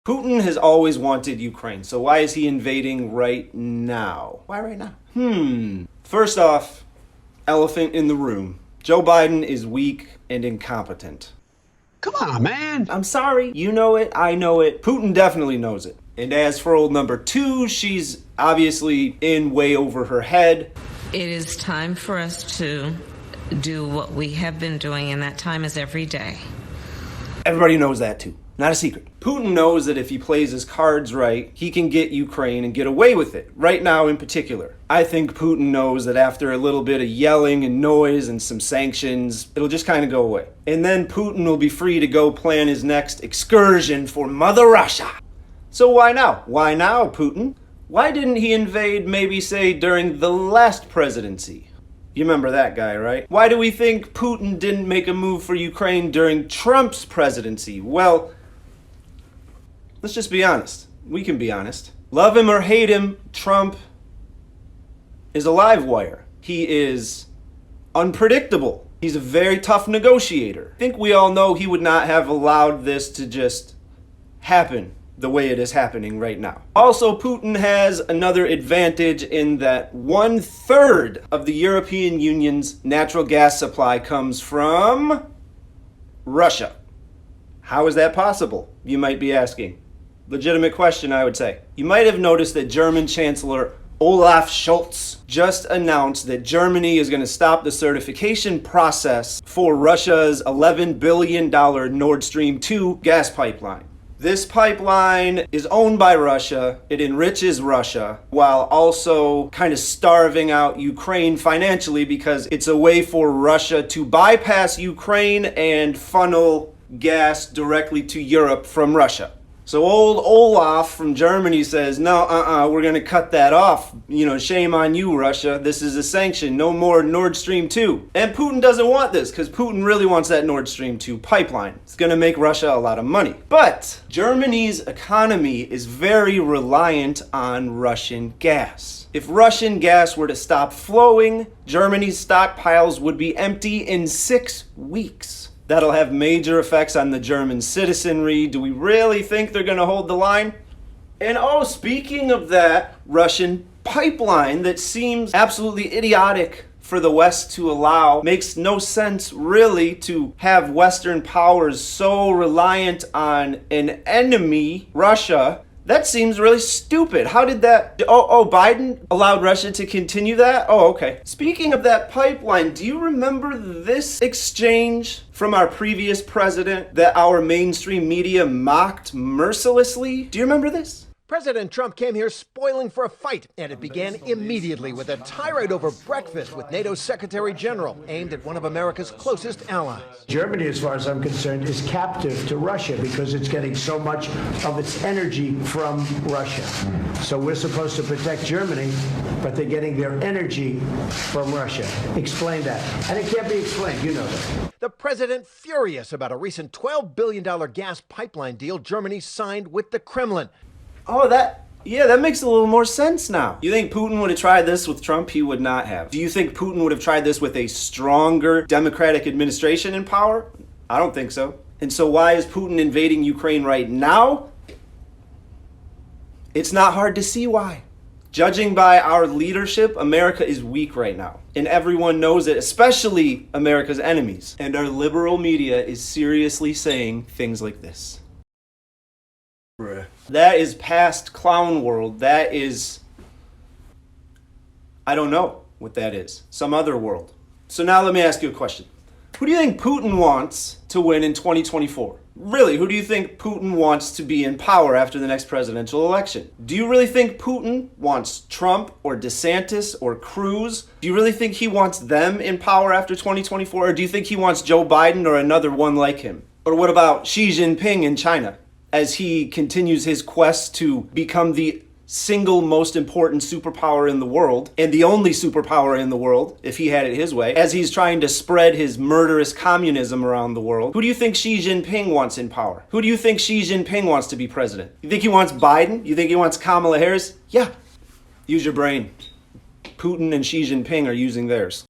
Putin has always wanted Ukraine, so why is he invading right now? Why right now? First off, elephant in the room. Joe Biden is weak and incompetent. Come on, man. I'm sorry, you know it, I know it. Putin definitely knows it. And as for old number two, she's obviously in way over her head. It is time for us to do what we have been doing, and that time is every day. Everybody knows that too. Not a secret. Putin knows that if he plays his cards right, he can get Ukraine and get away with it, right now in particular. I think Putin knows that after a little bit of yelling and noise and some sanctions, it'll just kind of go away. And then Putin will be free to go plan his next excursion for Mother Russia. So why now? Why now, Putin? Why didn't he invade maybe, say, during the last presidency? You remember that guy, right? Why do we think Putin didn't make a move for Ukraine during Trump's presidency? Well, let's just be honest. We can be honest. Love him or hate him, Trump is a live wire. He is unpredictable. He's a very tough negotiator. I think we all know he would not have allowed this to just happen the way it is happening right now. Also, Putin has another advantage in that 1/3 of the European Union's natural gas supply comes from Russia. How is that possible? You might be asking. Legitimate question, I would say. You might have noticed that German Chancellor Olaf Scholz just announced that Germany is going to stop the certification process for Russia's $11 billion Nord Stream 2 gas pipeline. This pipeline is owned by Russia. It enriches Russia while also kind of starving out Ukraine financially because it's a way for Russia to bypass Ukraine and funnel gas directly to Europe from Russia. So old Olaf from Germany says, no, we're going to cut that off. You know, shame on you, Russia. This is a sanction. No more Nord Stream 2. And Putin doesn't want this because Putin really wants that Nord Stream 2 pipeline. It's going to make Russia a lot of money. But Germany's economy is very reliant on Russian gas. If Russian gas were to stop flowing, Germany's stockpiles would be empty in 6 weeks. That'll have major effects on the German citizenry. Do we really think they're going to hold the line? And oh, speaking of that Russian pipeline that seems absolutely idiotic for the West to allow, makes no sense really to have Western powers so reliant on an enemy, Russia. That seems really stupid. How did that... Biden allowed Russia to continue that? Oh, okay. Speaking of that pipeline, do you remember this exchange from our previous president that our mainstream media mocked mercilessly? Do you remember this? President Trump came here spoiling for a fight, and it began immediately with a tirade over breakfast with NATO's Secretary General, aimed at one of America's closest allies. Germany, as far as I'm concerned, is captive to Russia because it's getting so much of its energy from Russia. So we're supposed to protect Germany, but they're getting their energy from Russia. Explain that. And it can't be explained, you know that. The president furious about a recent $12 billion gas pipeline deal Germany signed with the Kremlin. Oh, that makes a little more sense now. You think Putin would have tried this with Trump? He would not have. Do you think Putin would have tried this with a stronger Democratic administration in power? I don't think so. And so why is Putin invading Ukraine right now? It's not hard to see why. Judging by our leadership, America is weak right now. And everyone knows it, especially America's enemies. And our liberal media is seriously saying things like this. That is past clown world. That is, I don't know what that is. Some other world. So now let me ask you a question. Who do you think Putin wants to win in 2024? Really, who do you think Putin wants to be in power after the next presidential election? Do you really think Putin wants Trump or DeSantis or Cruz? Do you really think he wants them in power after 2024? Or do you think he wants Joe Biden or another one like him? Or what about Xi Jinping in China, as he continues his quest to become the single most important superpower in the world, and the only superpower in the world, if he had it his way, as he's trying to spread his murderous communism around the world? Who do you think Xi Jinping wants in power? Who do you think Xi Jinping wants to be president? You think he wants Biden? You think he wants Kamala Harris? Yeah. Use your brain. Putin and Xi Jinping are using theirs.